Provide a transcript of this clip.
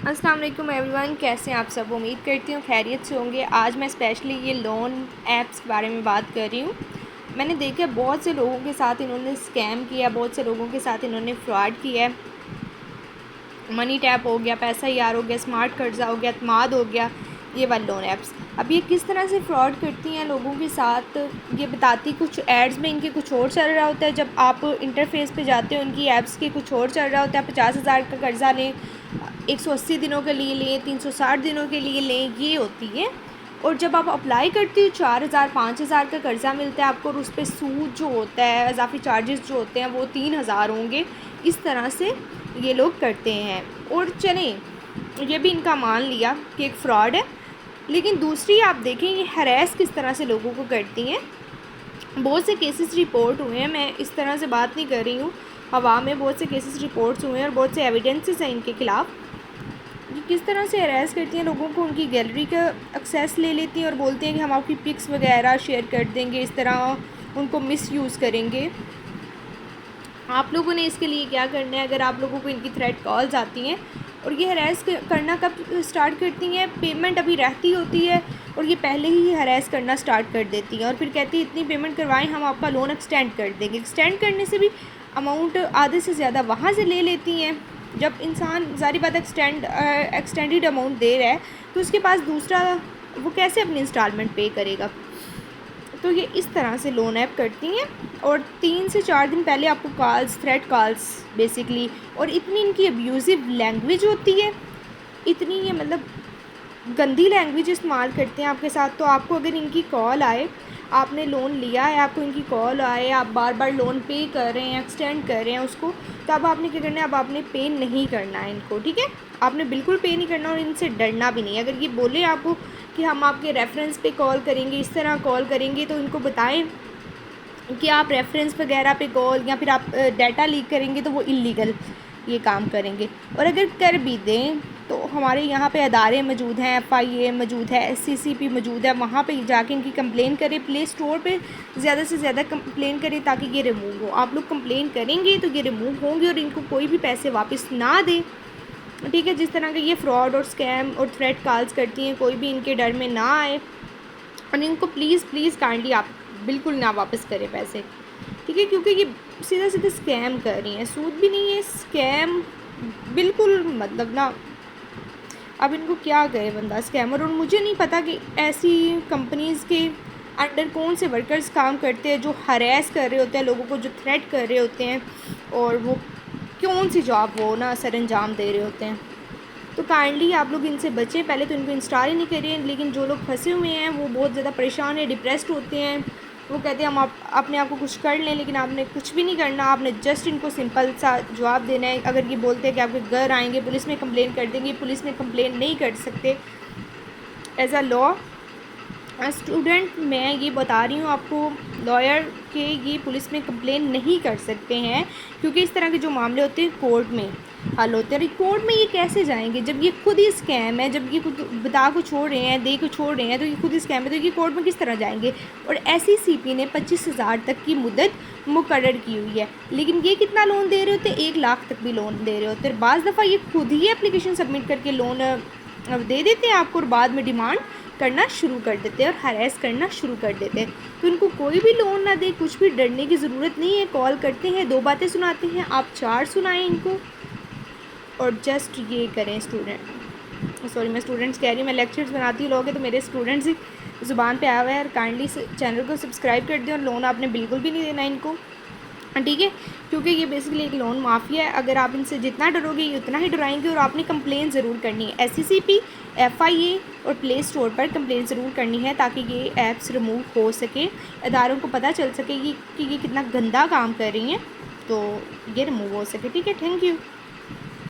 السلام علیکم every one, کیسے ہیں آپ سب؟ امید کرتی ہوں خیریت سے ہوں گے۔ آج میں اسپیشلی یہ لون ایپس کے بارے میں بات کر رہی ہوں۔ میں نے دیکھا بہت سے لوگوں کے ساتھ انہوں نے اسکیم کیا، بہت سے لوگوں کے ساتھ انہوں نے فراڈ کیا ہے۔ منی ٹیپ ہو گیا، پیسہ یار ہو گیا، اسمارٹ قرضہ ہو گیا، اعتماد ہو گیا، یہ والی لون ایپس۔ اب یہ کس طرح سے فراڈ کرتی ہیں لوگوں کے ساتھ، یہ بتاتی کچھ ایڈز میں ان کے کچھ اور چل رہا ہوتا ہے۔ جب آپ انٹرفیس پہ جاتے ہیں ان کی ایپس کے کچھ اور چل رہا ہوتا ہے۔ 50,000 کا قرضہ لیں، 180 دنوں کے لیے لیں، 360 دنوں کے لیے لیں، یہ ہوتی ہے۔ اور جب آپ اپلائی کرتے ہو 4,000 5,000 کا قرضہ ملتا ہے آپ کو، اور اس پہ سود جو ہوتا ہے، اضافی چارجز جو ہوتے ہیں وہ 3,000 ہوں گے۔ اس طرح سے یہ لوگ کرتے ہیں۔ اور چلیں یہ بھی ان کا مان لیا کہ ایک فراڈ ہے، لیکن دوسری آپ دیکھیں یہ ہراس کس طرح سے لوگوں کو کرتی ہیں۔ بہت سے کیسز رپورٹ ہوئے ہیں، میں اس طرح سے بات نہیں کر رہی ہوں، ہوا میں بہت سے کیسز رپورٹس ہوئے ہیں اور بہت سے ایویڈنسز ہیں ان کے خلاف۔ یہ کس طرح سے ہراس کرتی ہیں لوگوں کو، ان کی گیلری کا ایکسیس لے لیتی ہیں اور بولتے ہیں کہ ہم آپ کی پکس وغیرہ شیئر کر دیں گے، اس طرح ان کو مس یوز کریں گے۔ آپ لوگوں نے اس کے لیے کیا کرنا ہے؟ اگر آپ لوگوں کو ان کی تھریٹ کالز آتی ہیں اور یہ ہراس کرنا کب سٹارٹ کرتی ہیں؟ پیمنٹ ابھی رہتی ہوتی ہے اور یہ پہلے ہی ہراس کرنا سٹارٹ کر دیتی ہیں، اور پھر کہتی ہیں اتنی پیمنٹ کروائیں، ہم آپ کا لون ایکسٹینڈ کر دیں گے۔ ایکسٹینڈ کرنے سے بھی اماؤنٹ آدھے سے زیادہ وہاں سے لے لیتی ہیں۔ جب انسان ظاہری بات ایکسٹینڈیڈ اماؤنٹ دے رہا ہے تو اس کے پاس دوسرا وہ کیسے اپنی انسٹالمنٹ پے کرے گا؟ تو یہ اس طرح سے لون ایپ کرتی ہیں، اور 3 سے 4 دن پہلے آپ کو کالز، تھریٹ کالز بیسکلی، اور اتنی ان کی ابیوزو لینگویج ہوتی ہے، اتنی یہ مطلب گندی لینگویج استعمال کرتے ہیں آپ کے ساتھ۔ تو آپ کو اگر ان کی کال آئے، آپ نے لون لیا ہے، آپ کو ان کی کال آئے، آپ بار بار لون پے کر رہے ہیں، ایکسٹینڈ کر رہے ہیں اس کو، تو اب آپ نے کیا کرنا ہے؟ اب آپ نے پے نہیں کرنا ہے ان کو، ٹھیک ہے؟ آپ نے بالکل پے نہیں کرنا اور ان سے ڈرنا بھی نہیں ہے۔ اگر یہ بولیں آپ کو کہ ہم آپ کے ریفرنس پہ کال کریں گے، اس طرح کال کریں گے، تو ان کو بتائیں کہ آپ ریفرنس وغیرہ پہ کال یا پھر آپ ڈیٹا لیک کریں گے تو وہ اللیگل یہ کام کریں گے۔ اور اگر کر بھی دیں تو ہمارے یہاں پہ ادارے موجود ہیں، FIA موجود ہے، SCCP موجود ہے، وہاں پہ جا کے ان کی کمپلین کریں۔ پلے اسٹور پہ زیادہ سے زیادہ کمپلین کریں تاکہ یہ ریموو ہو۔ آپ لوگ کمپلین کریں گے تو یہ ریموو ہوں گے اور ان کو کوئی بھی پیسے واپس نہ دیں، ٹھیک ہے؟ جس طرح کہ یہ فراڈ اور اسکیم اور تھریٹ کالز کرتی ہیں، کوئی بھی ان کے ڈر میں نہ آئے، اور ان کو پلیز کائنڈلی آپ بالکل نہ واپس کریں پیسے، ٹھیک ہے؟ کیونکہ یہ سیدھا اسکیم کر رہی ہیں، سود بھی نہیں ہے، اسکیم بالکل مطلب نا، اب ان کو کیا کہے بندہ اسکیمر۔ اور مجھے نہیں پتہ کہ ایسی کمپنیز کے انڈر کون سے ورکرز کام کرتے ہیں جو ہراس کر رہے ہوتے ہیں لوگوں کو، جو تھریٹ کر رہے ہوتے ہیں، اور وہ کون سی جاب وہ نا سر انجام دے رہے ہوتے ہیں۔ تو کائنڈلی آپ لوگ ان سے بچیں۔ پہلے تو ان کو انسٹال ہی نہیں کریں، لیکن جو لوگ پھنسے ہوئے ہیں وہ بہت زیادہ پریشان ہیں، ڈپریسڈ ہوتے ہیں، وہ کہتے ہیں ہم اپنے آپ کو کچھ کر لیں، لیکن آپ نے کچھ بھی نہیں کرنا۔ آپ نے جسٹ ان کو سمپل سا جواب دینا ہے۔ اگر یہ بولتے ہیں کہ آپ کے گھر آئیں گے، پولیس میں کمپلین کر دیں گے، پولیس میں کمپلین نہیں کر سکتے ایز اے لا اسٹوڈنٹ۔ میں یہ بتا رہی ہوں آپ کو لائر کہ یہ پولیس میں کمپلین نہیں کر سکتے ہیں، کیونکہ اس طرح کے جو معاملے ہوتے ہیں کورٹ میں حل ہوتے ہیں۔ کورٹ میں یہ کیسے جائیں گے جب یہ خود ہی اسکیم ہے؟ جب یہ خود بتا کو چھوڑ رہے ہیں، دے کو چھوڑ رہے ہیں، تو یہ خود ہی اسکیم ہے، تو یہ کورٹ میں کس طرح جائیں گے؟ اور SCCP نے 25,000 تک کی مدت مقرر کی ہوئی ہے، لیکن یہ کتنا لون دے رہے ہوتے ہیں؟ 1 لاکھ تک بھی لون دے رہے ہوتے ہیں۔ بعض دفعہ یہ خود ہی اپلیکیشن سبمٹ کر کے لون دے دیتے ہیں آپ کو، اور بعد میں ڈیمانڈ کرنا شروع کر دیتے ہیں اور ہراس کرنا شروع کر دیتے ہیں۔ تو ان کو کوئی بھی لون نہ دے، کچھ بھی ڈرنے کی ضرورت نہیں ہے۔ کال کرتے ہیں، 2 باتیں سناتے ہیں، آپ 4 سنائیں ان کو، اور جسٹ یہ کریں۔ میں اسٹوڈنٹس کہہ رہی ہوں، میں لیکچرز بناتی ہوں، لوگ ہیں تو میرے اسٹوڈنٹس ہی زبان پہ آیا ہوا ہے، اور کائنڈلی چینل کو سبسکرائب کر دیں، اور لون آپ نے بالکل بھی نہیں دینا ان کو، ٹھیک ہے؟ کیونکہ یہ بیسکلی ایک لون مافیا ہے۔ اگر آپ ان سے جتنا ڈرو گے یہ اتنا ہی ڈرائیں گے، اور آپ نے کمپلین ضرور کرنی ہے SCCP، FIA اور پلے اسٹور پر کمپلین ضرور کرنی ہے، تاکہ یہ ایپس ریموو ہو سکیں، اداروں کو پتہ چل سکے کہ یہ کتنا گندا کام کر رہی ہیں، تو یہ ریموو ہو سکے، ٹھیک ہے؟ Thank you.